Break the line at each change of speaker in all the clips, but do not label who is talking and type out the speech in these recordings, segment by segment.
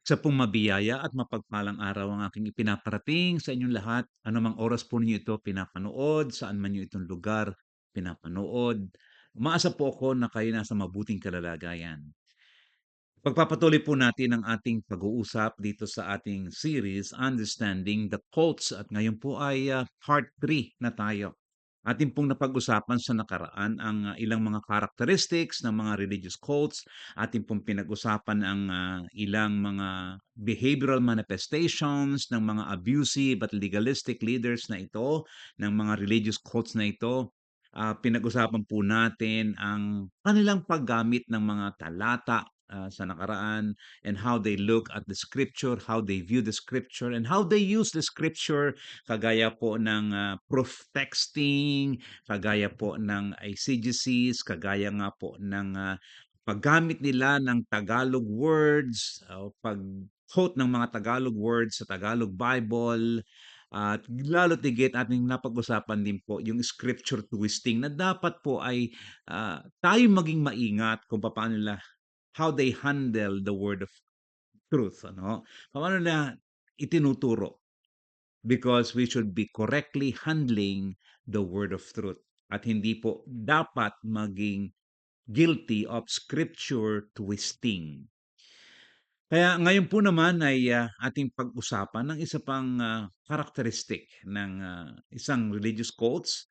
Sa pong mabiyaya at mapagpalang araw ang aking ipinaparating sa inyong lahat. Anumang oras po ninyo ito pinapanood, saan man niyo itong lugar pinapanood. Umaasa po ako na kayo nasa mabuting kalalagayan. Pagpapatuloy po natin ang ating pag-uusap dito sa ating series, Understanding the Cults. At ngayon po ay part 3 na tayo. Ating pong napag-usapan sa nakaraan ang ilang mga characteristics ng mga religious cults. Ating pong pinag-usapan ang ilang mga behavioral manifestations ng mga abusive at legalistic leaders na ito, ng mga religious cults na ito. Pinag-usapan po natin ang kanilang paggamit ng mga talata sa nakaraan, and how they look at the scripture, how they view the scripture, and how they use the scripture, kagaya po ng proof texting, kagaya po ng eisegesis, kagaya nga po ng paggamit nila ng Tagalog words, o pag-quote ng mga Tagalog words sa Tagalog Bible. At lalo't higit ating napag-usapan din po yung scripture twisting na dapat po ay tayo maging maingat kung paano nila, how they handle the word of truth, ano? Paano na itinuturo, because we should be correctly handling the word of truth at hindi po dapat maging guilty of scripture twisting. Kaya ngayon po naman ay ating pag-usapan ng isa pang characteristic ng isang religious cults.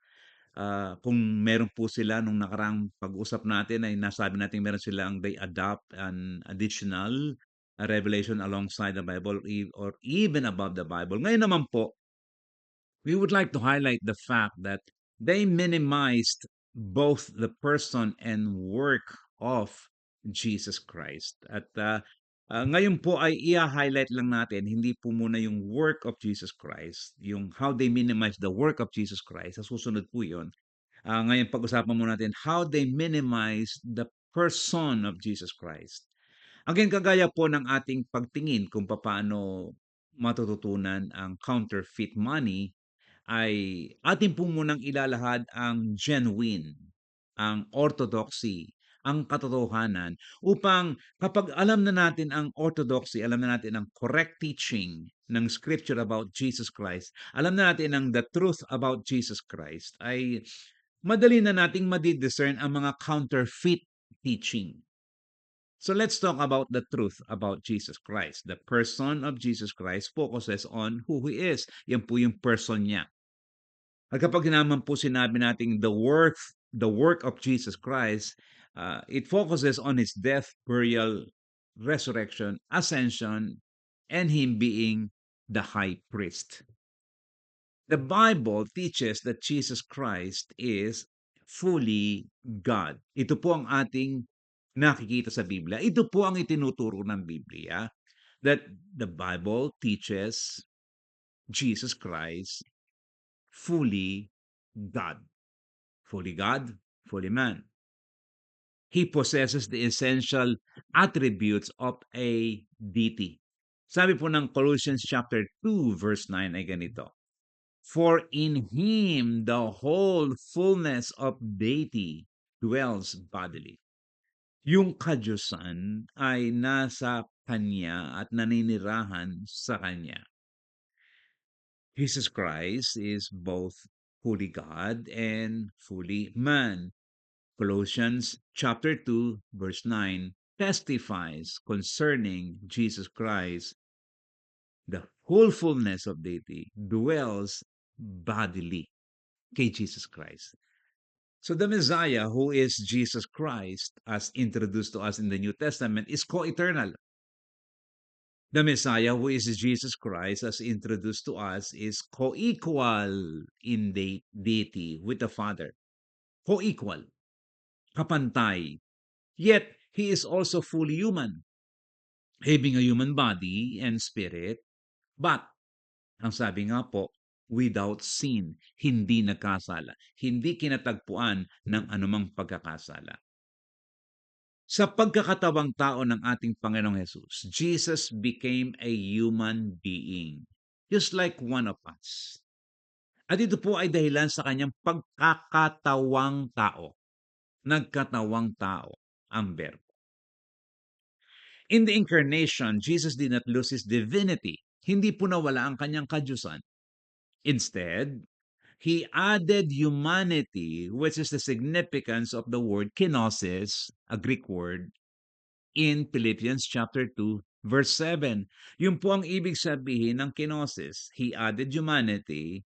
Kung meron po sila nung nakaraang pag-usap natin ay nasabi natin meron silang they adopt an additional revelation alongside the Bible or even above the Bible. Ngayon naman po, we would like to highlight the fact that they minimized both the person and work of Jesus Christ. At ngayon po ay i-highlight lang natin, hindi po muna yung work of Jesus Christ, yung how they minimize the work of Jesus Christ. Sa susunod po yun. Ngayon pag-usapan muna natin how they minimize the person of Jesus Christ. Again, kagaya po ng ating pagtingin kung paano matututunan ang counterfeit money, ay atin po munang ilalahad ang genuine, ang orthodoxy, ang katotohanan, upang kapag alam na natin ang orthodoxy, alam na natin ang correct teaching ng scripture about Jesus Christ, alam na natin ang the truth about Jesus Christ, ay madali na nating madi-discern ang mga counterfeit teaching. So let's talk about the truth about Jesus Christ. The person of Jesus Christ focuses on who He is. Yan po yung person niya. At kapag naman po sinabi nating the work of Jesus Christ, it focuses on His death, burial, resurrection, ascension, and Him being the high priest. The Bible teaches that Jesus Christ is fully God. Ito po ang ating nakikita sa Biblia. Ito po ang itinuturo ng Biblia, that the Bible teaches Jesus Christ fully God. Fully God, fully man. He possesses the essential attributes of a deity. Sabi po ng Colossians chapter 2 verse 9 ay ganito, for in Him the whole fullness of deity dwells bodily. Yung kadyusan ay nasa Kanya at naninirahan sa Kanya. Jesus Christ is both fully God and fully man. Colossians chapter 2 verse 9 testifies concerning Jesus Christ. The whole fullness of deity dwells bodily kay Jesus Christ. So the Messiah, who is Jesus Christ, as introduced to us in the New Testament, is co-eternal. The Messiah, who is Jesus Christ, as introduced to us, is co-equal in the deity with the Father. Co-equal. Kapantay. Yet, He is also fully human, having a human body and spirit, but, ang sabi nga po, without sin, hindi nagkasala, hindi kinatagpuan ng anumang pagkakasala. Sa pagkakatawang tao ng ating Panginoong Hesus, Jesus became a human being, just like one of us. At ito po ay dahilan sa kanyang pagkakatawang tao. Nagkatawang tao ang verbo. In the incarnation, Jesus did not lose his divinity. Hindi po nawala ang kanyang kadyusan. Instead, he added humanity, which is the significance of the word kenosis, a Greek word, in Philippians chapter 2, verse 7. Yun po ang ibig sabihin ng kenosis. He added humanity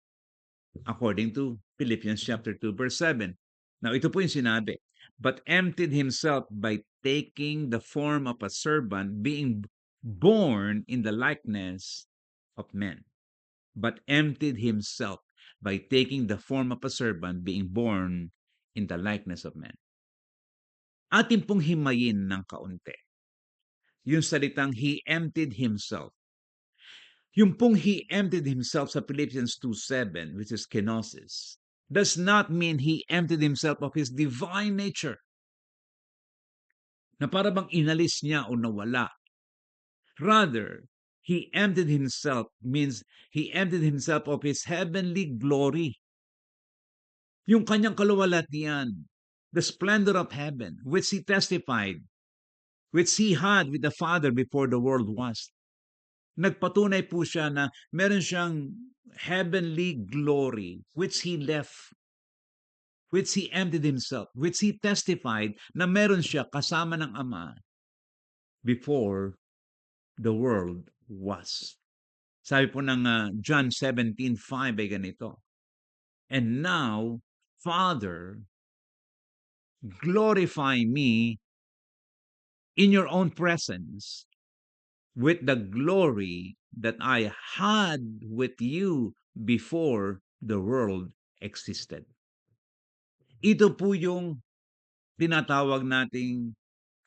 according to Philippians chapter 2, verse 7. Now, ito po yung sinabi, but emptied himself by taking the form of a servant, being born in the likeness of men. But emptied himself by taking the form of a servant, being born in the likeness of men. Atin pong himayin ng kaunti yung salitang he emptied himself. Yung pong he emptied himself sa Philippians 2:7, which is kenosis, does not mean he emptied himself of his divine nature. Na para bang inalis niya o nawala. Rather, he emptied himself means he emptied himself of his heavenly glory. Yung kanyang kaluwalhatian, the splendor of heaven, which he testified, which he had with the Father before the world was. Nagpatunay po siya na meron siyang heavenly glory, which he left, which he emptied himself, which he testified na meron siya kasama ng Ama before the world was. Sabi po ng John 17:5 ay ganito, and now, Father, glorify me in your own presence with the glory that I had with you before the world existed. Ito po yung tinatawag nating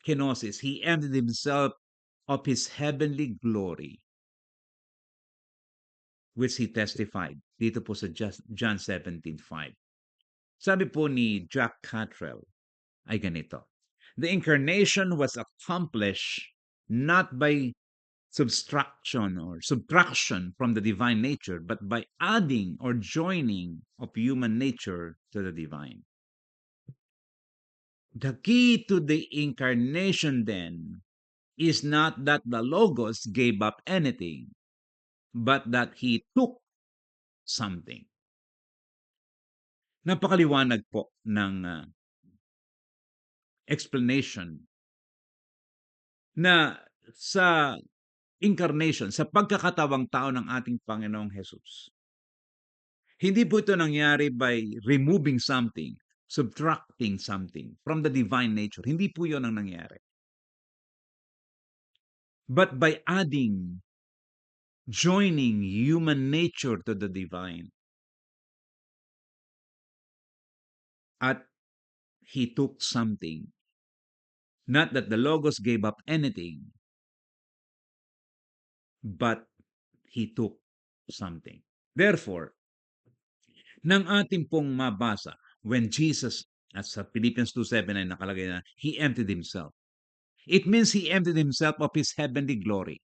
kenosis. He emptied himself of his heavenly glory, which he testified. Dito po sa John 17:5. Sabi po ni Jack Catrell ay ganito, the incarnation was accomplished not by subtraction or subtraction from the divine nature, but by adding or joining of human nature to the divine. The key to the incarnation then is not that the Logos gave up anything, but that he took something. Napakaliwanag po ng explanation na sa incarnation, sa pagkakatawang tao ng ating Panginoong Jesus. Hindi po ito nangyari by removing something, subtracting something from the divine nature. Hindi po yun ang nangyari. But by adding, joining human nature to the divine. At he took something. Not that the Logos gave up anything, but he took something. Therefore, nang ating pong mabasa, when Jesus, at sa Philippians 2:7 ay nakalagay na, he emptied himself. It means he emptied himself of his heavenly glory,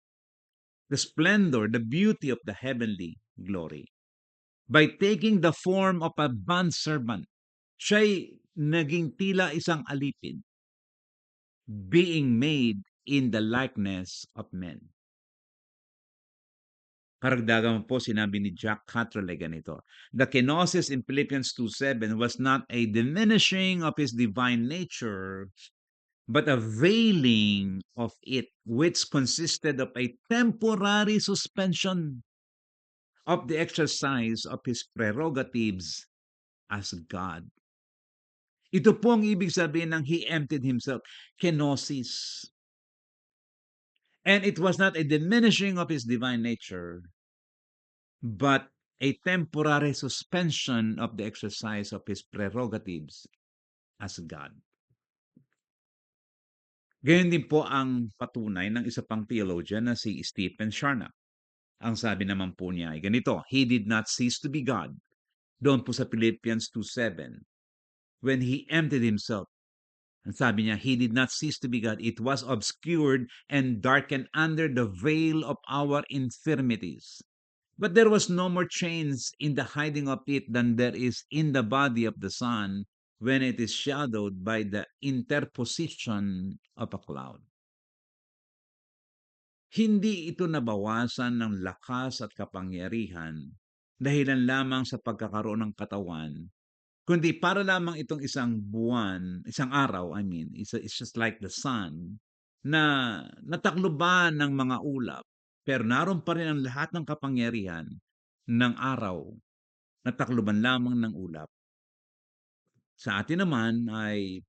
the splendor, the beauty of the heavenly glory. By taking the form of a bondservant, siya'y naging tila isang alipin, being made in the likeness of men. Karagdagan po, sinabi ni Jack Catrell ay ganito, the kenosis in Philippians 2:7 was not a diminishing of his divine nature, but a veiling of it, which consisted of a temporary suspension of the exercise of his prerogatives as God. Ito po ang ibig sabihin ng he emptied himself, kenosis. And it was not a diminishing of his divine nature, but a temporary suspension of the exercise of his prerogatives as God. Gayon din po ang patunay ng isa pang theologian na si Stephen Charnock. Ang sabi naman po niya ay ganito, he did not cease to be God. Doon po sa Philippians 2:7, when he emptied himself, ang sabi niya, he did not cease to be God. It was obscured and darkened under the veil of our infirmities. But there was no more change in the hiding of it than there is in the body of the sun when it is shadowed by the interposition of a cloud. Hindi ito nabawasan ng lakas at kapangyarihan dahilan lamang sa pagkakaroon ng katawan, kundi para lamang itong isang buwan, isang araw, I mean, it's just like the sun, na natakloban ng mga ulap, pero naroon pa rin ang lahat ng kapangyarihan ng araw, natakloban lamang ng ulap. Sa atin naman ay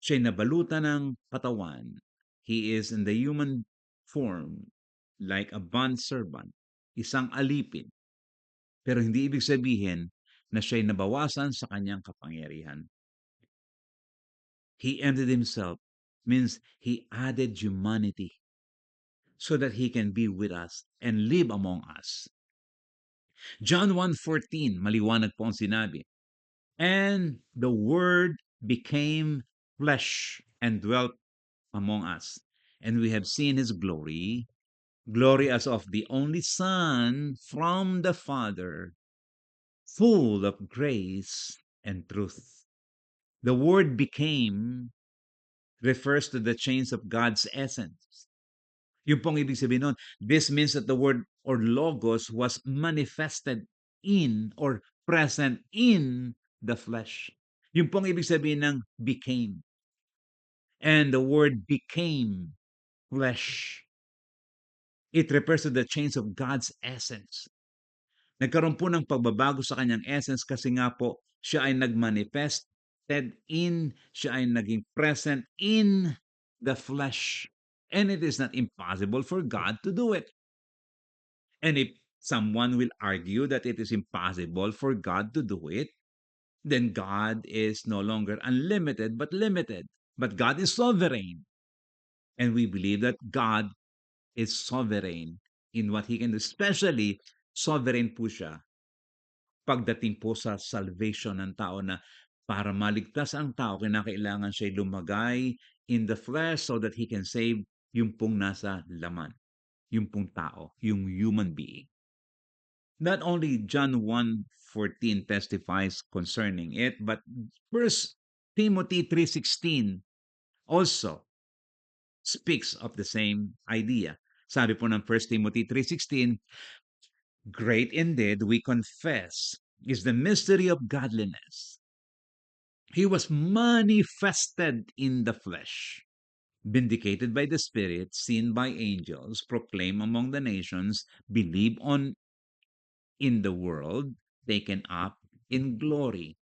siya'y nabalutan ng katawan. He is in the human form, like a bondservant, isang alipin. Pero hindi ibig sabihin na siya'y nabawasan sa kanyang kapangyarihan. He emptied himself means he added humanity so that he can be with us and live among us. John 1:14, maliwanag po ang sinabi. And the Word became flesh and dwelt among us. And we have seen his glory, glory as of the only Son from the Father, full of grace and truth. The Word became refers to the change of God's essence. Yung pong ibig sabihin nun, this means that the word or logos was manifested in or present in the flesh. Yung pong ibig sabihin ng became. And the word became flesh. It refers to the change of God's essence. Nagkaroon po ng pagbabago sa kanyang essence kasi nga po siya ay nagmanifested in, siya ay naging present in the flesh. And it is not impossible for God to do it. And if someone will argue that it is impossible for God to do it, then God is no longer unlimited but limited. But God is sovereign. And we believe that God is sovereign in what He can do. Especially, sovereign po siya pagdating po sa salvation ng tao na para maligtas ang tao, kinakailangan siya'y lumagay in the flesh so that He can save yung pong nasa laman, yung pong tao, yung human being. Not only John 1:14 testifies concerning it, but 1 Timothy 3:16 also speaks of the same idea. Sabi po ng 1 Timothy 3:16, great indeed, we confess, is the mystery of godliness. He was manifested in the flesh, vindicated by the Spirit, seen by angels, proclaimed among the nations, believed on in the world, taken up in glory.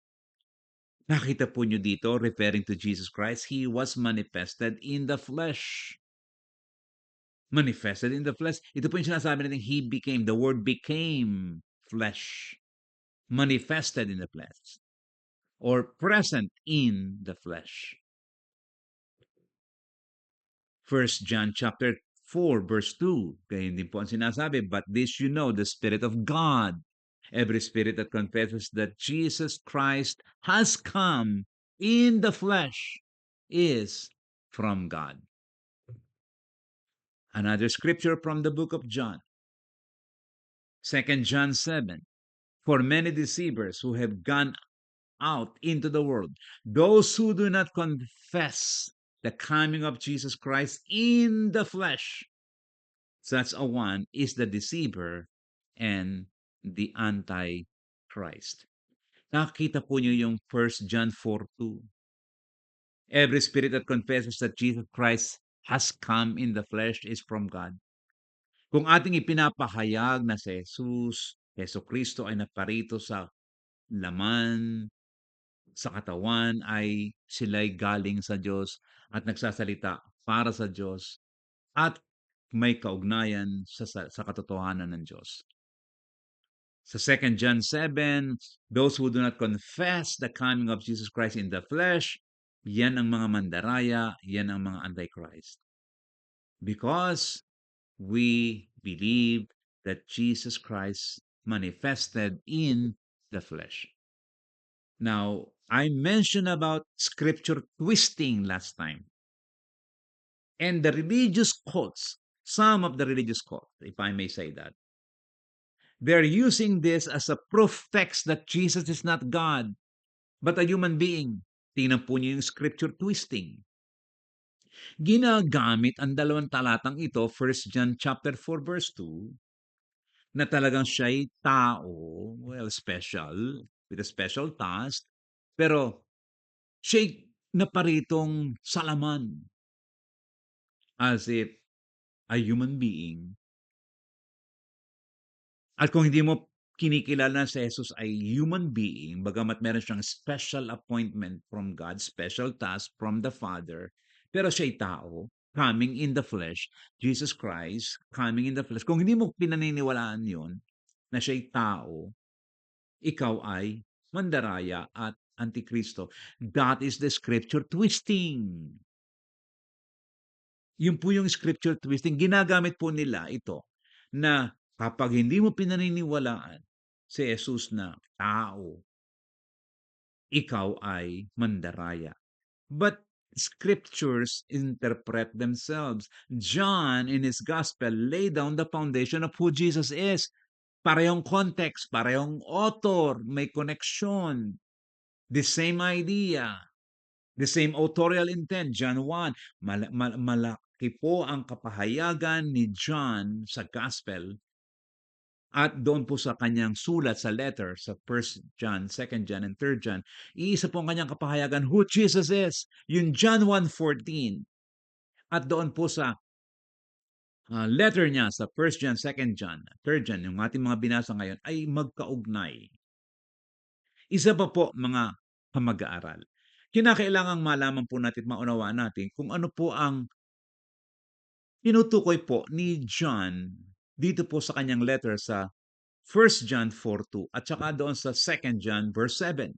Nakita po nyo dito, referring to Jesus Christ, He was manifested in the flesh. Manifested in the flesh. Ito po yung sinasabi natin, He became, the Word became flesh. Manifested in the flesh. Or present in the flesh. 1 John chapter 4 verse 2. Kaya hindi po ang sinasabi, but this you know, the Spirit of God. Every spirit that confesses that Jesus Christ has come in the flesh is from God. Another scripture from the book of John. 2 John 7. For many deceivers who have gone out into the world, those who do not confess the coming of Jesus Christ in the flesh, such a one is the deceiver and the antichrist. Nakita po niyo yung 1 John 4:2. Every spirit that confesses that Jesus Christ has come in the flesh is from God. Kung ating ipinapahayag na si Jesus, Heso Kristo ay naparito sa laman, sa katawan, ay sila'y galing sa Diyos at nagsasalita para sa Diyos at may kaugnayan sa katotohanan ng Diyos. Sa 2 John 7, those who do not confess the coming of Jesus Christ in the flesh, yan ang mga mandaraya, yan ang mga antichrist. Because we believe that Jesus Christ manifested in the flesh. Now, I mentioned about scripture twisting last time. And the religious cults, some of the religious cults, if I may say that, they're using this as a proof text that Jesus is not God, but a human being. Tingnan po niyo yung scripture twisting. Ginagamit ang dalawang talatang ito, 1 John chapter 4 verse 2, na talagang siya'y tao, well, special, with a special task, pero siya'y naparitong sa laman as if a human being. At kung hindi mo kinikilala si Jesus ay human being, bagamat meron siyang special appointment from God, special task from the Father, pero siya'y tao, coming in the flesh, Jesus Christ, coming in the flesh. Kung hindi mo pinaniniwalaan yon na siya'y tao, ikaw ay mandaraya at antikristo. That is the scripture twisting. Yun po yung scripture twisting. Ginagamit po nila ito na kapag hindi mo pinaniniwalaan si Jesus na tao, ikaw ay mandaraya. But scriptures interpret themselves. John in his gospel laid down the foundation of who Jesus is. Parehong context, parehong author, may connection, the same idea, the same authorial intent. John 1, malaki po ang kapahayagan ni John sa gospel at doon po sa kanyang sulat sa letter sa 1 John, 2 John, and 3 John. Iisa po ang kanyang kapahayagan who Jesus is. Yung John 1:14. At doon po sa letter niya sa 1 John, 2 John, 3 John, yung ating mga binasa ngayon ay magkaugnay. Isa pa po mga kamag-aaral. Kinakailangang malaman po natin, maunawaan natin kung ano po ang tinutukoy po ni John dito po sa kanyang letter sa 1 John 4:2 at saka doon sa 2 John verse 7.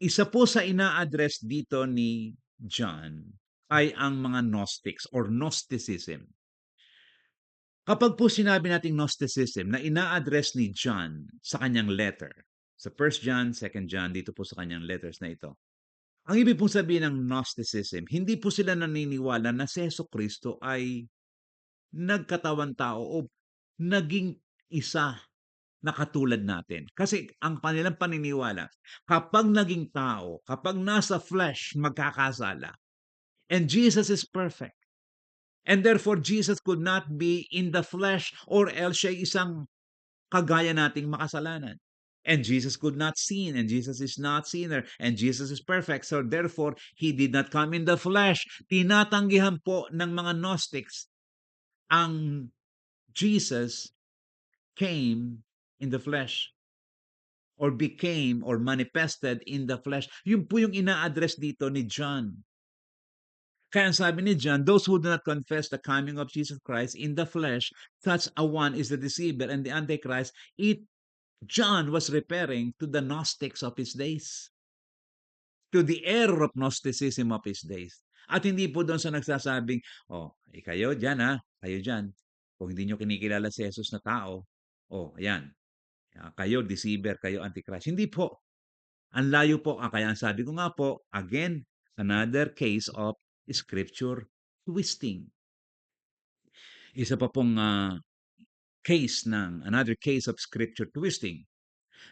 Isa po sa ina-address dito ni John ay ang mga Gnostics or Gnosticism. Kapag po sinabi nating Gnosticism na ina-address ni John sa kanyang letter, sa 1 John, 2 John, dito po sa kanyang letters na ito, ang ibig pong sabihin ng Gnosticism, hindi po sila naniniwala na si Jesucristo ay nagkatawan tao o naging isa na katulad natin. Kasi ang kanilang paniniwala, kapag naging tao, kapag nasa flesh, magkakasala. And Jesus is perfect. And therefore, Jesus could not be in the flesh or else siya isang kagaya nating makasalanan. And Jesus could not sin, and Jesus is not sinner, and Jesus is perfect. So therefore, He did not come in the flesh. Tinatanggihan po ng mga Gnostics ang Jesus came in the flesh or became or manifested in the flesh. Yun po yung ina-address dito ni John. Kaya ang sabi ni John, those who do not confess the coming of Jesus Christ in the flesh, such a one is the deceiver and the Antichrist. John was referring to the Gnostics of his days, to the error of Gnosticism of his days. At hindi po doon sa nagsasabing, kayo dyan kayo dyan. Kung hindi nyo kinikilala si Jesus na tao, ayan, kayo deceiver, kayo Antichrist. Hindi po. Ang layo po. Kaya ang sabi ko nga po, again, another case of scripture twisting. Isa pa pong another case of scripture twisting,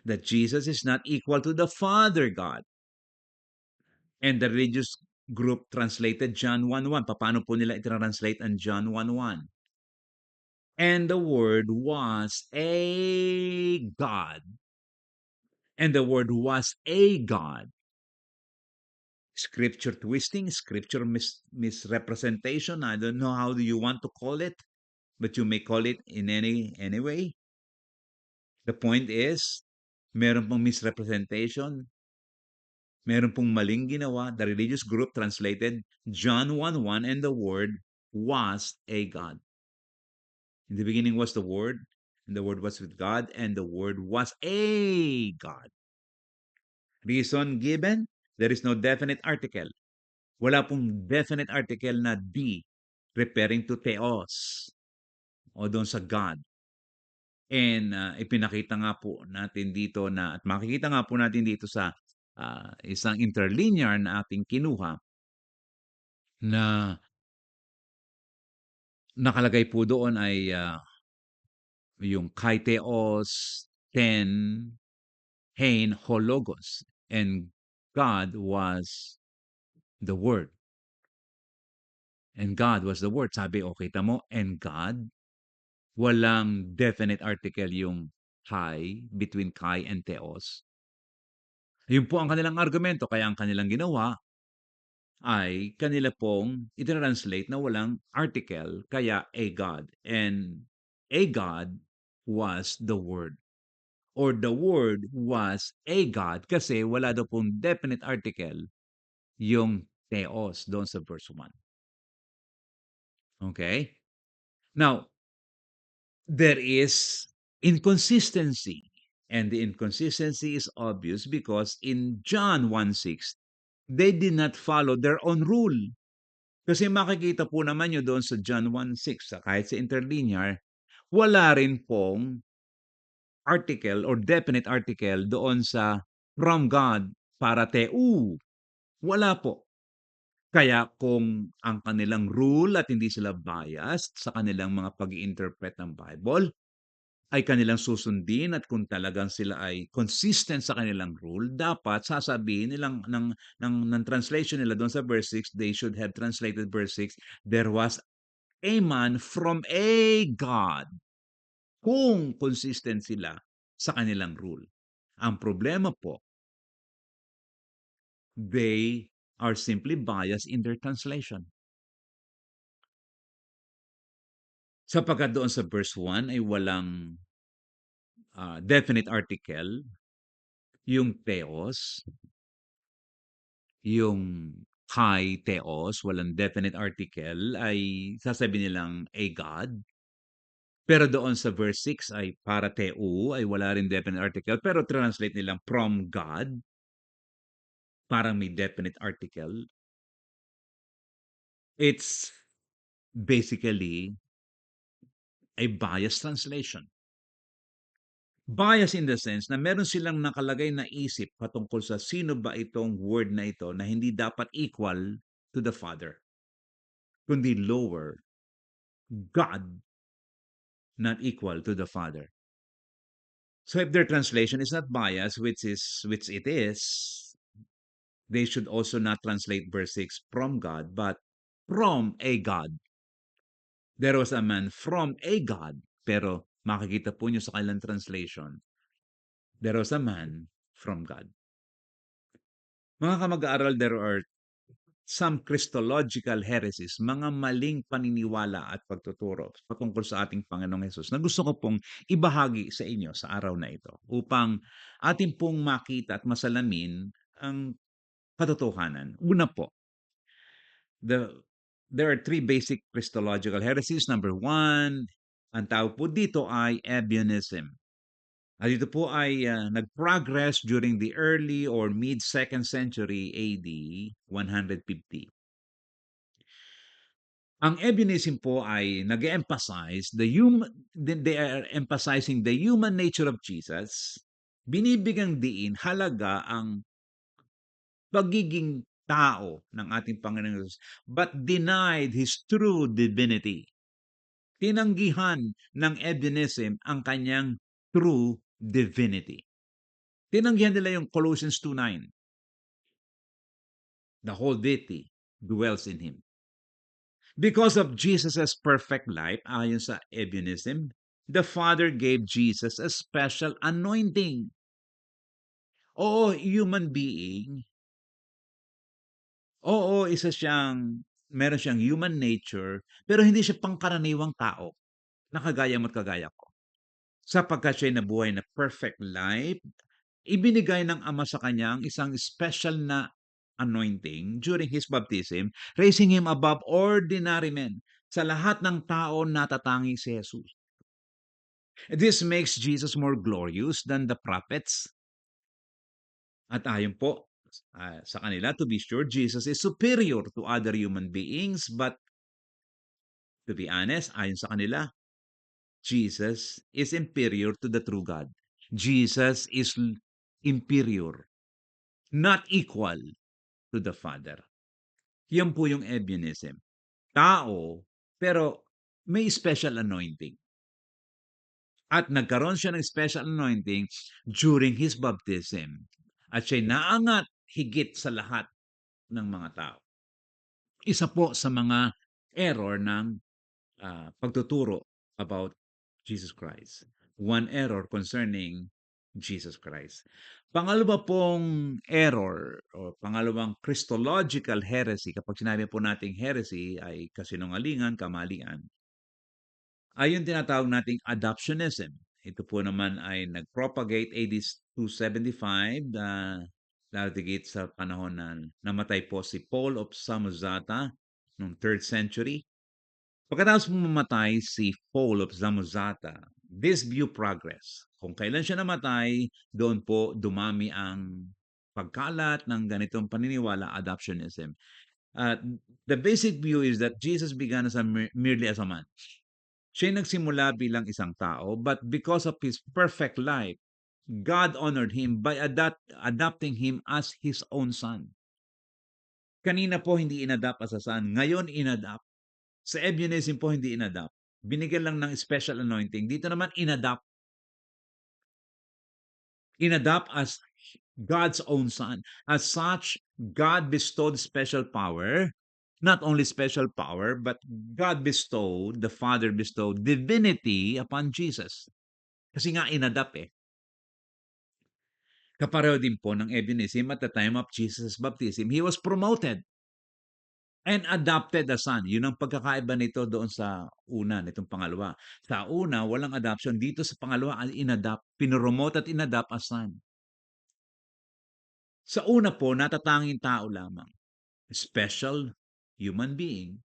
that Jesus is not equal to the Father God. And the religious group translated John 1:1. Paano po nila i-translate ang John 1:1? And the Word was a God. And the Word was a God. Scripture twisting, scripture misrepresentation. I don't know how do you want to call it, but you may call it in any way. The point is, meron pong misrepresentation, meron pong maling ginawa. The religious group translated John 1:1, and the Word was a God. In the beginning was the Word, and the Word was with God, and the Word was a God. Reason given, there is no definite article. Wala pong definite article na D referring to Theos o doon sa God. And ipinakita nga po natin dito na at makikita nga po natin dito sa isang interlinear na ating kinuha na nakalagay po doon ay yung kai Theos, ten, hein, ho logos. And God was the Word. And God was the Word. Sabi, o kita mo, and God, walang definite article yung kai, between kai and theos. Yun po ang kanilang argumento. Kaya ang kanilang ginawa ay kanila pong itinranslate na walang article, kaya a God. And a God was the Word. Or the Word was a God kasi wala daw pong definite article yung theos doon sa verse 1. Okay? Now, there is inconsistency. And the inconsistency is obvious because in John 1:6, they did not follow their own rule. Kasi makikita po naman nyo doon sa John 1:6, kahit sa interlinear, wala rin pong article or definite article doon sa from God para teu. Wala po. Kaya kung ang kanilang rule at hindi sila biased sa kanilang mga pag-i-interpret ng Bible, ay kanilang susundin at kung talagang sila ay consistent sa kanilang rule, dapat sasabihin nilang ng translation nila doon sa verse 6, they should have translated verse 6, there was a man from a God. Kung consistent sila sa kanilang rule. Ang problema po, they are simply biased in their translation. Sapagkat doon sa verse 1 ay walang definite article, yung theos, yung kai theos, walang definite article, ay sasabihin nilang a God. Pero doon sa verse 6 ay para teu, ay wala rin definite article, pero translate nilang from God, parang may definite article. It's basically a biased translation. Bias in the sense na meron silang nakalagay na isip patungkol sa sino ba itong word na ito na hindi dapat equal to the Father, kundi lower, God, not equal to the Father. So if their translation is not biased, which it is, they should also not translate verse 6 from God, but from a God. There was a man from a God, pero makikita po nyo sa kanilang translation, there was a man from God. Mga kamag-aaral, there are some Christological heresies, mga maling paniniwala at pagtuturo patungkol sa ating Panginoong Hesus na gusto ko pong ibahagi sa inyo sa araw na ito upang ating pong makita at masalamin ang katotohanan. Una po, there are three basic Christological heresies. Number one, ang tawag po dito ay Ebionism. At ito po ay nag-progress during the early or mid-2nd century AD 150. Ang Ebionism po ay nag-emphasize they are emphasizing the human nature of Jesus. Binibigyang diin halaga ang pagiging tao ng ating Panginoon Jesus, but denied His true divinity. Tinanggihan ng Ebionism ang kanyang true divinity. Tinanggihan nila yung Colossians 2:9. The whole deity dwells in Him. Because of Jesus' perfect life, ayon sa Ebionism, the Father gave Jesus a special anointing. Oo, human being. Oo, meron siyang human nature, pero hindi siya pangkaraniwang tao na kagaya mo't kagaya ko. Sapagkat siya'y nabuhay na perfect life, ibinigay ng Ama sa kanya ang isang special na anointing during His baptism, raising Him above ordinary men. Sa lahat ng tao, natatangi si Jesus. This makes Jesus more glorious than the prophets. At ayon po sa kanila, to be sure, Jesus is superior to other human beings, but to be honest, ayon sa kanila, Jesus is inferior to the true God. Jesus is inferior, not equal to the Father. Yan po yung Ebionism. Tao, pero may special anointing. At nagkaroon siya ng special anointing during His baptism. At siya'y naangat higit sa lahat ng mga tao. Isa po sa mga error ng pagtuturo about Jesus Christ. One error concerning Jesus Christ. Pangalawa pong error o pangalawang Christological heresy, kapag sinabi po nating heresy ay kasinungalingan, kamalian, ay yung tinatawag nating adoptionism. Ito po naman ay nag-propagate AD 275 datigit sa panahon na namatay po si Paul of Samosata noong 3rd century. Pagkatapos mamatay si Paul of Samosata, this view progress. Kung kailan siya namatay, doon po dumami ang pagkalat ng ganitong paniniwala, adoptionism. The basic view is that Jesus began as merely as a man. Siya nagsimula bilang isang tao, but because of his perfect life, God honored him by adopting him as his own son. Kanina po hindi inadapt as a son, ngayon inadapt. Sa Ebionism po hindi inadapt. Binigyan lang ng special anointing. Dito naman inadapt. Inadapt as God's own son. As such, God bestowed special power. Not only special power, but God bestowed, the Father bestowed divinity upon Jesus. Kasi nga inadapt eh. Kapareho din po ng Ebionism at the time of Jesus' baptism, he was promoted and adopted as son. Yun ang pagkakaiba nito doon sa una, nitong pangalawa. Sa una, walang adoption. Dito sa pangalawa, inadapt. Pinromote at inadapt as son. Sa una po, natatanging tao lamang. Special human being.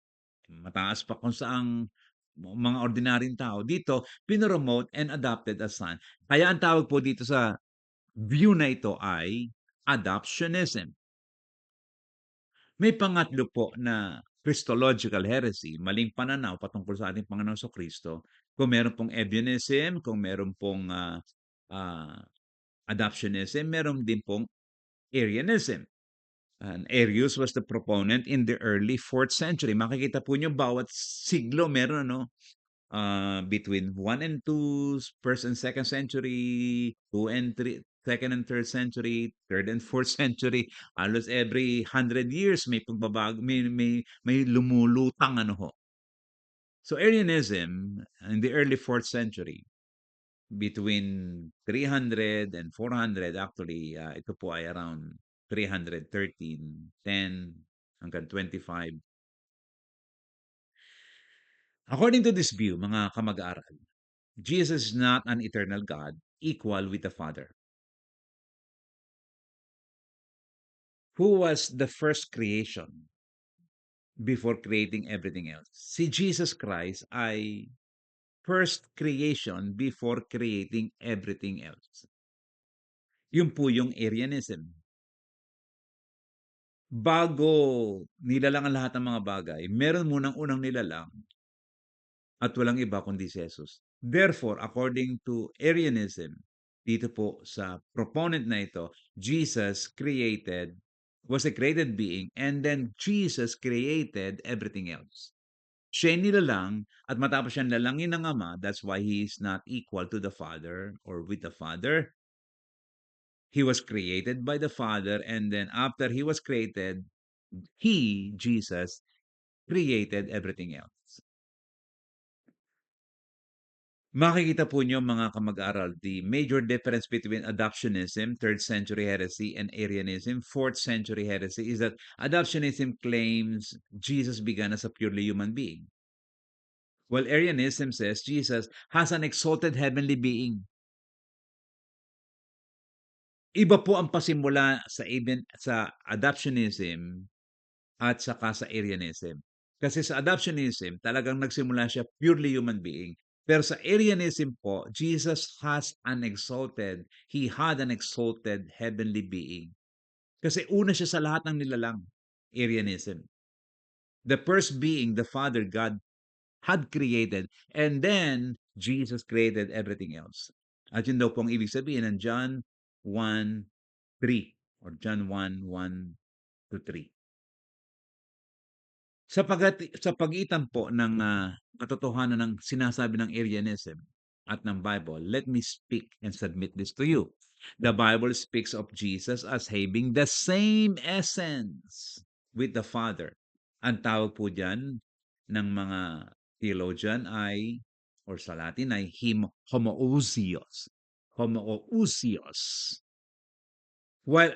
Mataas pa kung saang mga ordinaryong tao. Dito, pinromote and adopted as son. Kaya ang tawag po dito sa view na ito ay adoptionism. May pangatlo po na Christological heresy, maling pananaw patungkol sa ating Panginoong Kristo. Kung meron pong Ebionism, kung meron pong ah, adoptionism, meron din pong Arianism. And Arius was the proponent in the early 4th century. Makikita po nyo bawat siglo meron between 1 and 2, 1st and 2nd century, 2 and 3, 2nd and 3rd century, 3rd and 4th century, halos every 100 years may pagbabago, may lumulutang ano ho. So Arianism in the early 4th century, between 300 and 400 actually, ito po ay around 313, 10 hanggang 25. According to this view, mga kamag-aaral, Jesus is not an eternal God equal with the Father. Who was the first creation before creating everything else? Si Jesus Christ ay first creation before creating everything else. Yun po yung Arianism. Bago nilalang ang lahat ng mga bagay, meron munang unang nilalang at walang iba kundi si Jesus. Therefore, according to Arianism, dito po sa proponent na ito, Jesus was a created being, and then Jesus created everything else. Siya nilalang, at matapos siya nilalangin ng Ama, that's why He is not equal to the Father or with the Father. He was created by the Father, and then after He was created, He, Jesus, created everything else. Makikita po niyo mga kamag-aral, the major difference between adoptionism, 3rd century heresy, and Arianism, 4th century heresy, is that adoptionism claims Jesus began as a purely human being, while Arianism says Jesus has an exalted heavenly being. Iba po ang pasimula sa adoptionism at saka sa Arianism. Kasi sa adoptionism, talagang nagsimula siya purely human being. Pero sa Arianism po, Jesus He had an exalted heavenly being. Kasi una siya sa lahat ng nilalang, Arianism. The first being, the Father God, had created, and then Jesus created everything else. At yun daw pong ibig sabihin ng John 1:3 or John 1:1 to 3. Sa pagitan po ng katotohanan ng sinasabi ng Arianism at ng Bible, let me speak and submit this to you. The Bible speaks of Jesus as having the same essence with the Father. Ang tawag po diyan, ng mga theologian ay, or sa Latin ay homoousios. Homoousios. While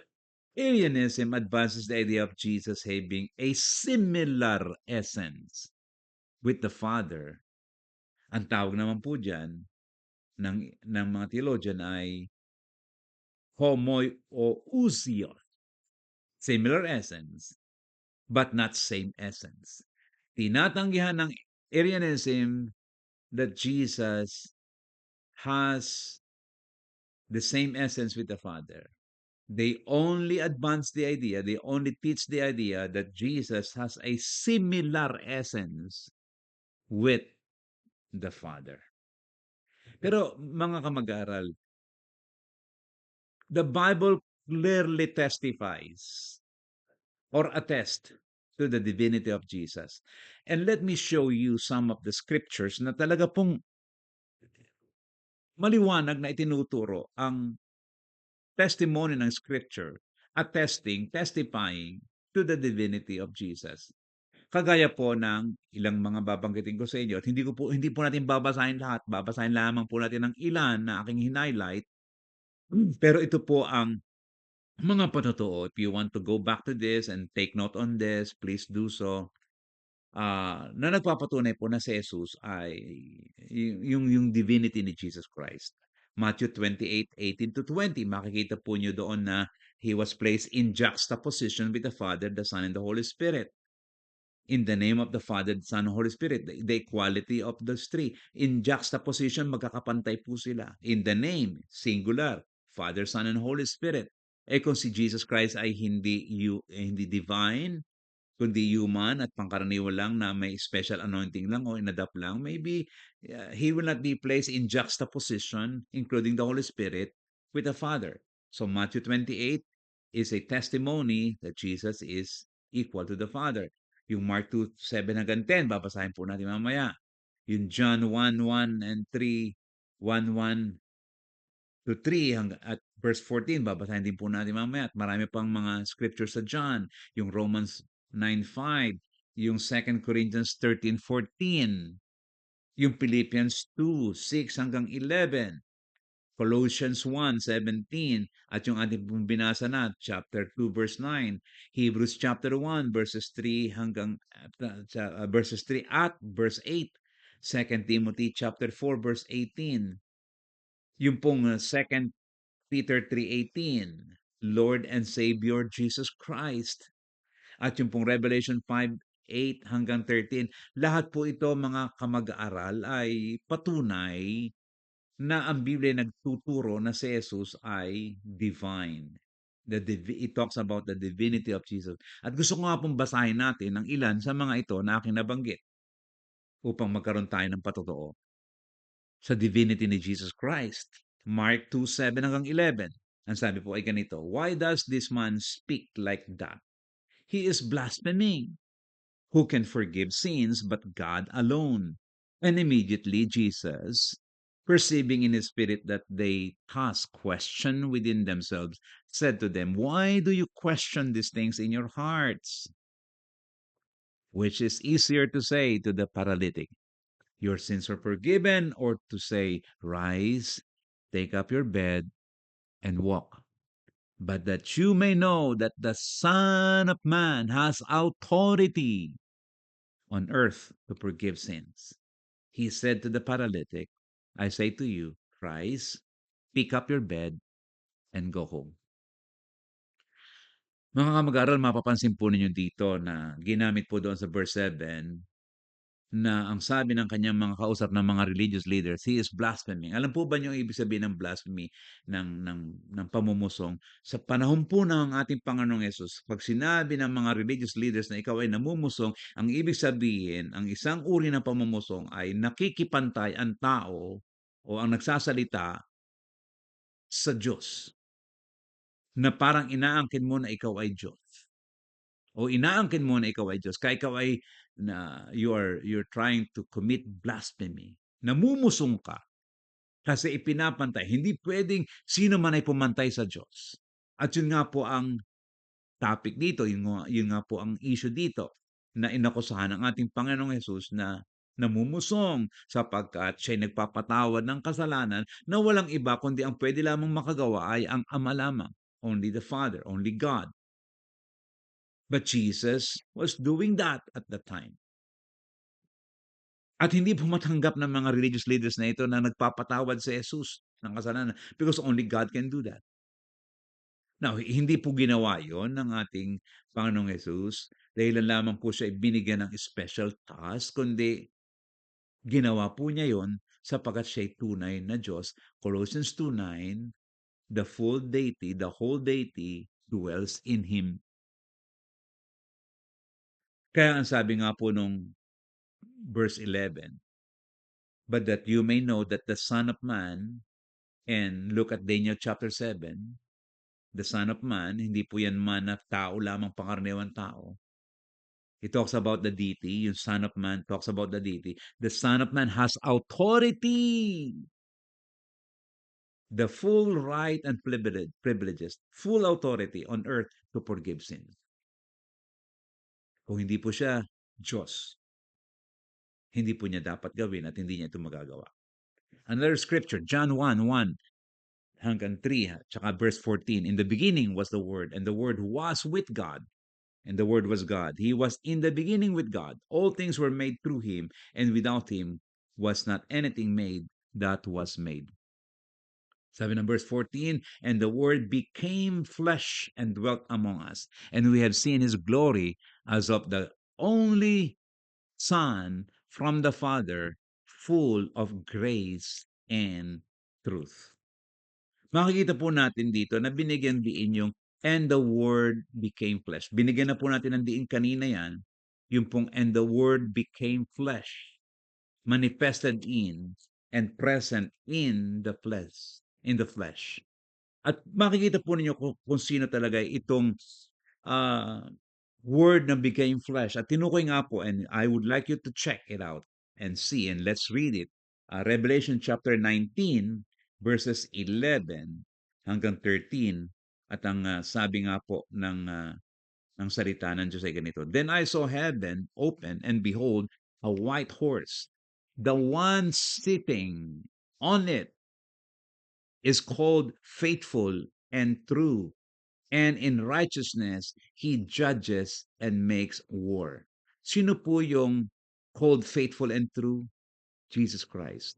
Arianism advances the idea of Jesus having a similar essence with the Father, ang tawag naman po diyan ng mga theologian ay homoousios, similar essence, but not same essence. Tinatanggihan ng Arianism that Jesus has the same essence with the Father. They only advance the idea, they only teach the idea that Jesus has a similar essence with the Father. Pero mga kamag-aral, the Bible clearly testifies or attests to the divinity of Jesus. And let me show you some of the scriptures na talaga pong maliwanag na itinuturo ang testimony ng scripture, testifying to the divinity of Jesus. Kagaya po ng ilang mga babanggitin ko sa inyo at hindi po natin babasahin lahat, babasahin lamang po natin ng ilan na aking hinighlight. Pero ito po ang mga patotoo. If you want to go back to this and take note on this, please do so. Na nagpapatunay po na si Jesus ay yung divinity ni Jesus Christ. Matthew 28:18-20, makikita po niyo doon na he was placed in juxtaposition with the Father, the Son, and the Holy Spirit. In the name of the Father, the Son, and Holy Spirit, the equality of those three. In juxtaposition, magkakapantay po sila. In the name, singular, Father, Son, and Holy Spirit. Kung si Jesus Christ ay hindi divine, kundi human at pangkaraniwan lang na may special anointing lang o inadapt lang, maybe he will not be placed in juxtaposition, including the Holy Spirit, with the Father. So Matthew 28 is a testimony that Jesus is equal to the Father. Yung Mark 2:7-10, babasahin po natin mamaya. Yung John 1:1 and 3, 1:1 to 3 at verse 14, babasahin din po natin mamaya. At marami pang mga scriptures sa John, yung Romans 9:5, yung 2 Corinthians 13:14, yung Philippians 2:6-11, Colossians 1:17, at yung ating pong binasa na chapter 2 verse 9, Hebrews chapter 1 verses 3 verses 3 at verse 8, 2 Timothy chapter 4 verse 18, yung pong 2 Peter 3:18, Lord and Savior Jesus Christ. At yung pong Revelation 5:8-13, lahat po ito mga kamag-aral ay patunay na ang Biblia ay nagtuturo na si Jesus ay divine. It talks about the divinity of Jesus. At gusto ko nga pong basahin natin ang ilan sa mga ito na aking nabanggit upang magkaroon tayo ng patotoo sa divinity ni Jesus Christ. Mark 2:7-11. Ang sabi po ay ganito, why does this man speak like that? He is blaspheming. Who can forgive sins but God alone? And immediately Jesus, perceiving in his spirit that they thus question within themselves, said to them, why do you question these things in your hearts? Which is easier to say to the paralytic, your sins are forgiven, or to say, rise, take up your bed, and walk. But that you may know that the Son of Man has authority on earth to forgive sins. He said to the paralytic, I say to you, rise, pick up your bed, and go home. Mga kamag-aral, mapapansin po ninyo dito na ginamit po doon sa verse 7 na ang sabi ng kanyang mga kausap ng mga religious leaders, he is blaspheming. Alam po ba niyo ang ibig sabihin ng blasphemy, ng pamumusong? Sa panahon po ng ating Panginoong Yesus, pag sinabi ng mga religious leaders na ikaw ay namumusong, ang ibig sabihin, ang isang uri ng pamumusong ay nakikipantay ang tao o ang nagsasalita sa Diyos, na parang inaangkin mo na ikaw ay Diyos. O inaangkin mo na ikaw ay Diyos, kaya ikaw ay you're trying to commit blasphemy. Namumusong ka kasi ipinapantay. Hindi pwedeng sino man ay pumantay sa Diyos. At yun nga po ang topic dito, yun nga po ang issue dito. na inakusahan ang ating Panginoong Hesus na namumusong sapagkat siya'y nagpapatawad ng kasalanan na walang iba kundi ang pwede lamang makagawa ay ang Ama lamang. Only the Father, only God. But Jesus was doing that at the time. At hindi po matanggap ng mga religious leaders na ito na nagpapatawad si Jesus ng kasalanan because only God can do that. Now, hindi po ginawa yon ng ating Panginoong Hesus dahilan lamang po siya binigyan ng special task, kundi ginawa po niya yon sapagkat siya'y tunay na Diyos. Colossians 2:9, the full deity, the whole deity dwells in Him. Kaya ang sabi nga po nung verse 11, but that you may know that the Son of Man, and look at Daniel chapter 7, the Son of Man, hindi po yan man na tao lamang, pangkaraniwang tao. It talks about the deity. Yung Son of Man talks about the deity. The Son of Man has authority, the full right and privileges, full authority on earth to forgive sins. Kung hindi po siya Diyos, hindi po niya dapat gawin at hindi niya ito magagawa. Another scripture, John 1:1 hanggang 3, tsaka verse 14. In the beginning was the Word, and the Word was with God, and the Word was God. He was in the beginning with God. All things were made through Him, and without Him was not anything made that was made. Sabi ng verse 14, and the Word became flesh and dwelt among us, and we have seen His glory as of the only Son from the Father, full of grace and truth. Makikita po natin dito na binigyan diin yung and the Word became flesh. Binigyan na po natin ng diin kanina yan, yung pong and the Word became flesh, manifested in and present in the flesh, in the flesh. At makikita po ninyo kung sino talaga itong uh, Word na became flesh. At tinukoy nga po, and I would like you to check it out and see, and let's read it. Revelation chapter 19, verses 11 hanggang 13. At ang sabi nga po ng salita ng Diyos ay ganito. Then I saw heaven open, and behold, a white horse. The one sitting on it is called Faithful and True, and in righteousness he judges and makes war. Sino po yung called faithful and true? Jesus Christ.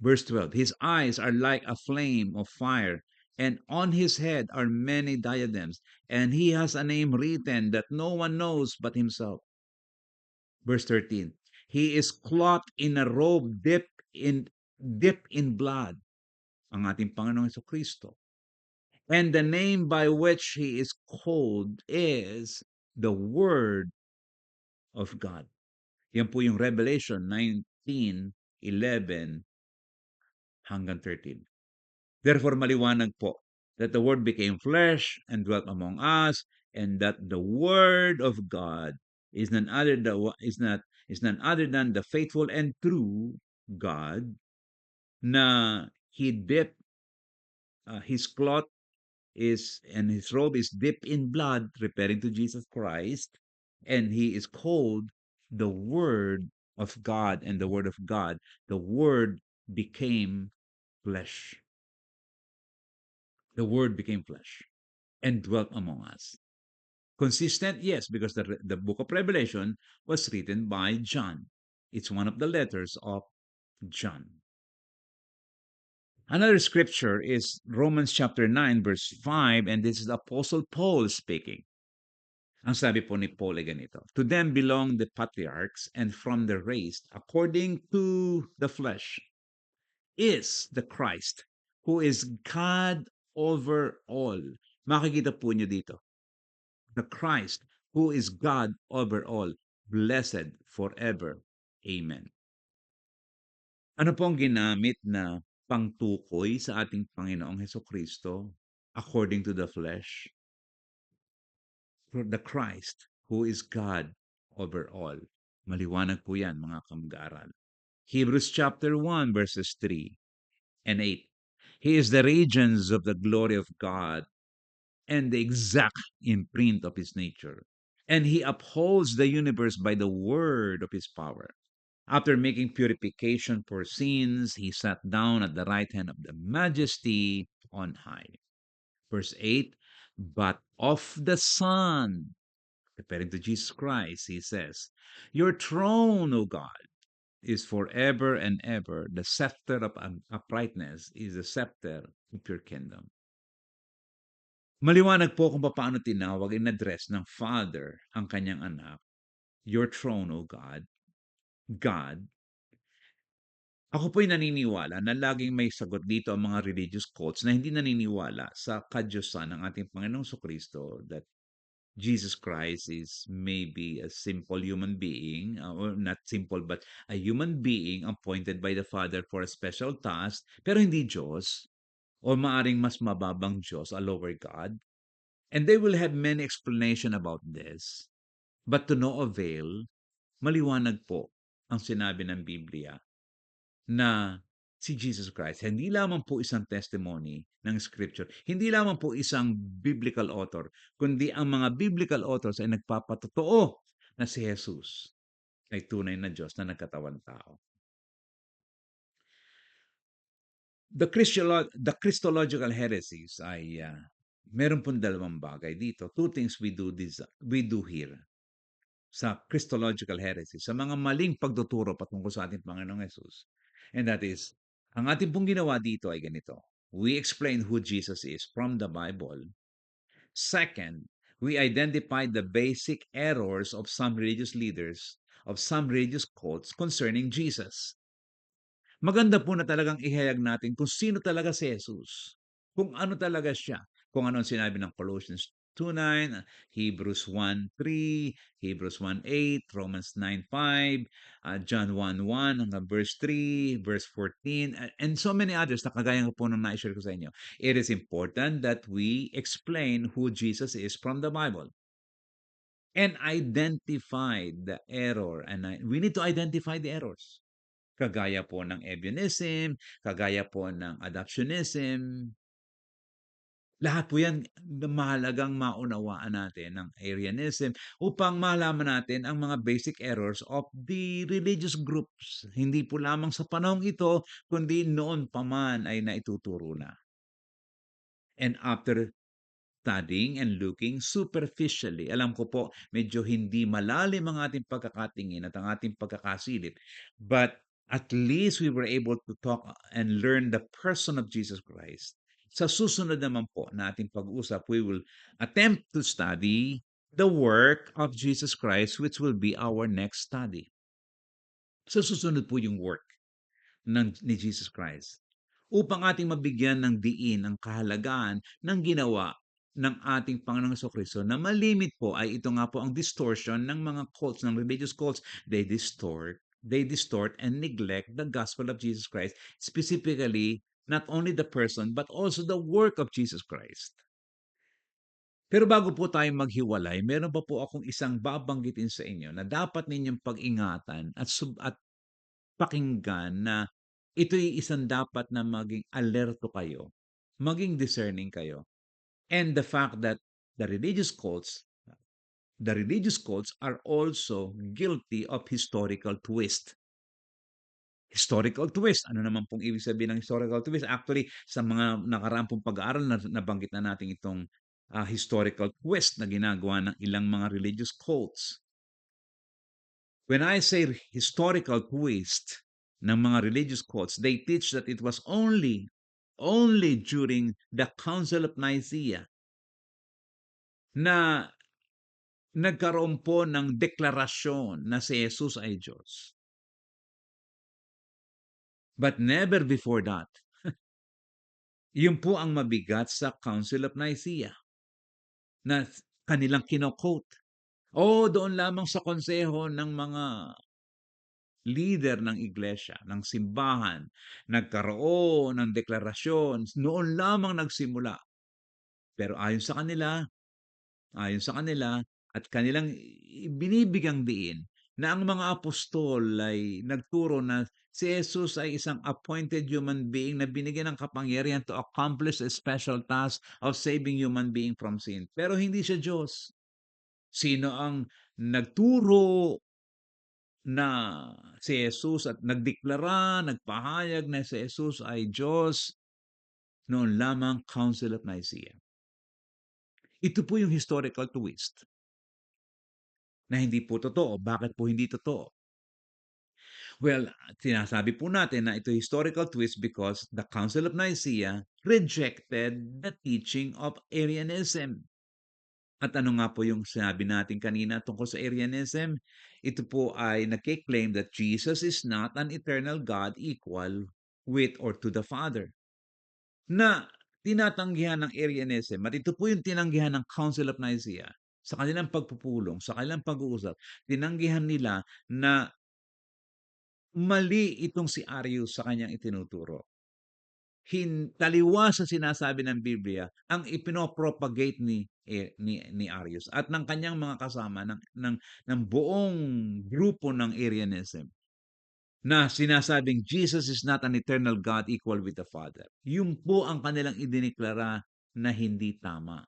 Verse 12, his eyes are like a flame of fire, and on his head are many diadems, and he has a name written that no one knows but himself. Verse 13, he is clothed in a robe dipped in blood. Ang ating Panginoong Jesucristo. And the name by which he is called is the Word of God. Yan po yung Revelation 19:11 hanggang 13. Therefore, maliwanag po that the Word became flesh and dwelt among us, and that the Word of God is none other than the faithful and true God, na he dipped his cloth and his robe is dipped in blood, referring to Jesus Christ, and he is called the Word of God, and the Word of God, the Word became flesh. The Word became flesh and dwelt among us. Consistent, yes, because the book of Revelation was written by John. It's one of the letters of John. Another scripture is Romans chapter 9, verse 5, and this is Apostle Paul speaking. Ang sabi po ni Paul ay ganito, to them belong the patriarchs, and from the race, according to the flesh, is the Christ, who is God over all. Makikita po niyo dito, the Christ, who is God over all, blessed forever. Amen. Ano pong ginamit na pangtukoy sa ating Panginoong Hesukristo according to the flesh? The Christ, who is God over all. Maliwanag po yan, mga kamag-aral. Hebrews chapter 1, verses 3 and 8. He is the radiance of the glory of God and the exact imprint of His nature, and he upholds the universe by the word of his power. After making purification for sins, he sat down at the right hand of the majesty on high. Verse 8, but of the Son, referring to Jesus Christ, he says, your throne, O God, is forever and ever. The scepter of uprightness is the scepter of your kingdom. Maliwanag po kung paano tinawag in address ng Father ang kanyang anak. Your throne, O God, God. Ako po'y naniniwala na laging may sagot dito ang mga religious cults na hindi naniniwala sa kadyusan ng ating Panginoong Kristo, that Jesus Christ is maybe a simple human being, or not simple, but a human being appointed by the Father for a special task, pero hindi Diyos, o maaring mas mababang Diyos, a lower God. And they will have many explanation about this. But to no avail, maliwanag po ang sinabi ng Biblia na si Jesus Christ, hindi lamang po isang testimony ng Scripture, hindi lamang po isang biblical author, kundi ang mga biblical authors ay nagpapatotoo na si Jesus ay tunay na Diyos na nagkatawang tao. The Christological heresies ay meron pong dalawang bagay dito. Two things we do here sa Christological heresies, sa mga maling pagtuturo patungkol sa ating Panginoong Yesus. And that is, ang ating pong ginawa dito ay ganito. We explain who Jesus is from the Bible. Second, we identified the basic errors of some religious leaders, of some religious cults concerning Jesus. Maganda po na talagang ihayag natin kung sino talaga si Jesus. Kung ano talaga siya. Kung ano ang sinabi ng Colossians 2:9, Hebrews 1:3, Hebrews 1:8, Romans 9:5, John 1:1 hanggang verse 3, verse 14, and so many others na kagaya po nung na-share ko sa inyo. It is important that we explain who Jesus is from the Bible and identify the error. And we need to identify the errors. Kagaya po ng Ebionism, kagaya po ng adoptionism. Lahat po yan mahalagang maunawaan natin ng Arianism upang malaman natin ang mga basic errors of the religious groups. Hindi po lamang sa panahong ito, kundi noon pa man ay naituturo na. And after studying and looking superficially, alam ko po, medyo hindi malalim ang ating pagkakatingin at ang ating pagkakasilip. But at least we were able to talk and learn the person of Jesus Christ. Sa susunod naman po na ating pag-usap, we will attempt to study the work of Jesus Christ, which will be our next study. Sa susunod po yung work ni Jesus Christ upang ating mabigyan ng diin ang kahalagahan ng ginawa ng ating Panginoong Jesucristo na malimit po ay ito nga po ang distortion ng mga cults, ng religious cults. They distort and neglect the gospel of Jesus Christ, specifically not only the person but also the work of Jesus Christ. Pero bago po tayo maghiwalay, meron pa po akong isang babanggitin sa inyo na dapat ninyong pag-ingatan at pakinggan, na ito'y isang dapat na maging alerto kayo, maging discerning kayo. And the fact that the religious cults, are also guilty of historical twist. Historical twist. Ano naman pong ibig sabihin ng historical twist? Actually, sa mga nakaraang pong pag-aaral na nabanggit na natin itong historical twist na ginagawa ng ilang mga religious cults. When I say historical twist ng mga religious cults, they teach that it was only during the Council of Nicaea na nagkaroon po ng deklarasyon na si Jesus ay Diyos. But never before that. Yun po ang mabigat sa Council of Nicaea na kanilang kino-quote. Doon lamang sa konseho ng mga leader ng iglesia, ng simbahan, nagkaroon ng deklarasyon, noon lamang nagsimula. Pero ayon sa kanila at kanilang binibigyang diin na ang mga apostol ay nagturo na si Jesus ay isang appointed human being na binigyan ng kapangyarihan to accomplish a special task of saving human being from sin. Pero hindi siya Diyos. Sino ang nagturo na si Jesus at nagdeklara, nagpahayag na si Jesus ay Diyos noon lamang Council of Nicaea. Ito po yung historical twist na hindi po totoo. Bakit po hindi totoo? Well, sinasabi po natin na ito historical twist because the Council of Nicaea rejected the teaching of Arianism. At ano nga po yung sinabi natin kanina tungkol sa Arianism? Ito po ay nagke-claim that Jesus is not an eternal God equal with or to the Father. Na tinatanggihan ng Arianism at ito po yung tinanggihan ng Council of Nicaea sa kanilang pagpupulong, sa kanilang pag-uusap, tinanggihan nila na mali itong si Arius sa kanyang itinuturo. Taliwas sa sinasabi ng Biblia ang ipinopropagate ni Arius at ng kanyang mga kasama ng buong grupo ng Arianism na sinasabing Jesus is not an eternal God equal with the Father. Yun po ang kanilang idineklara na hindi tama.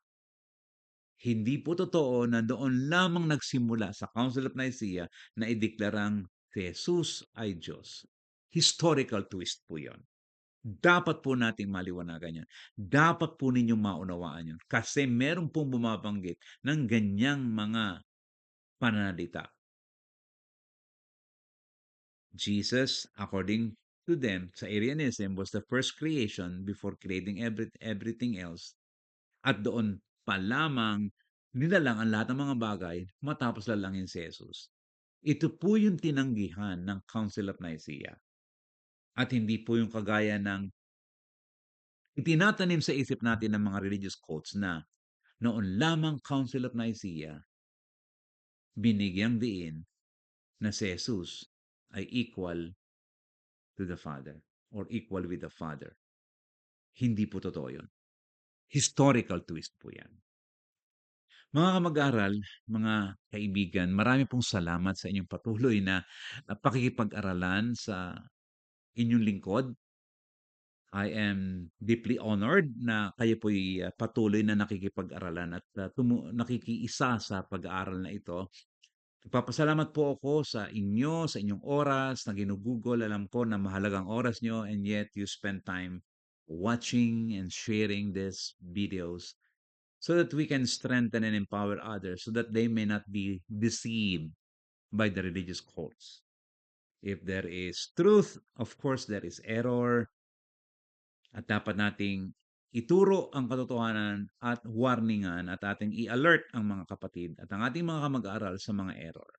Hindi po totoo na doon lamang nagsimula sa Council of Nicaea na ideklarang si Jesus ay Diyos. Historical twist po yon. Dapat po nating maliwanagan yan. Dapat po ninyong maunawaan yun. Kasi meron pong bumabanggit ng ganyang mga pananalita. Jesus, according to them, sa Arianism, was the first creation before creating everything else. At doon pa lamang nilalang ang lahat ng mga bagay matapos lalangin si Jesus. Ito po yung tinanggihan ng Council of Nicaea. At hindi po yung kagaya ng itinatanim sa isip natin ng mga religious cults na noon lamang Council of Nicaea, binigyang diin na si Jesus ay equal to the Father or equal with the Father. Hindi po totoo yun. Historical twist po yan. Mga kamag-aral, mga kaibigan, marami pong salamat sa inyong patuloy na pakikipag-aralan sa inyong lingkod. I am deeply honored na kayo po'y patuloy na nakikipag-aralan at nakikiisa sa pag-aaral na ito. Nagpapasalamat po ako sa inyo, sa inyong oras na ginugugol. Alam ko na mahalagang oras nyo and yet you spend time watching and sharing these videos so that we can strengthen and empower others so that they may not be deceived by the religious cults. If there is truth, of course there is error, at dapat nating ituro ang katotohanan at warningan at ating i-alert ang mga kapatid at ang ating mga kamag-aral sa mga error.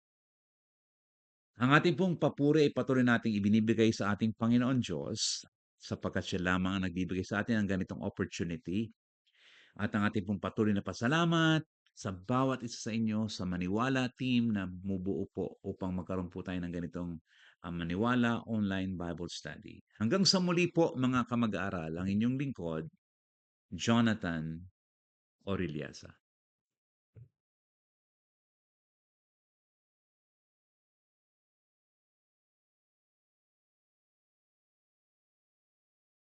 Ang ating pong papuri ay patuloy nating ibinibigay sa ating Panginoon Diyos sapagkat siya lamang ang nagbibigay sa atin ng ganitong opportunity. At ang ating pong patuloy na pasalamat sa bawat isa sa inyo sa Maniwala team na bumubuo po upang magkaroon po tayo ng ganitong Maniwala Online Bible Study. Hanggang sa muli po mga kamag-aaral, ang inyong lingkod, Jonathan Oriliasa.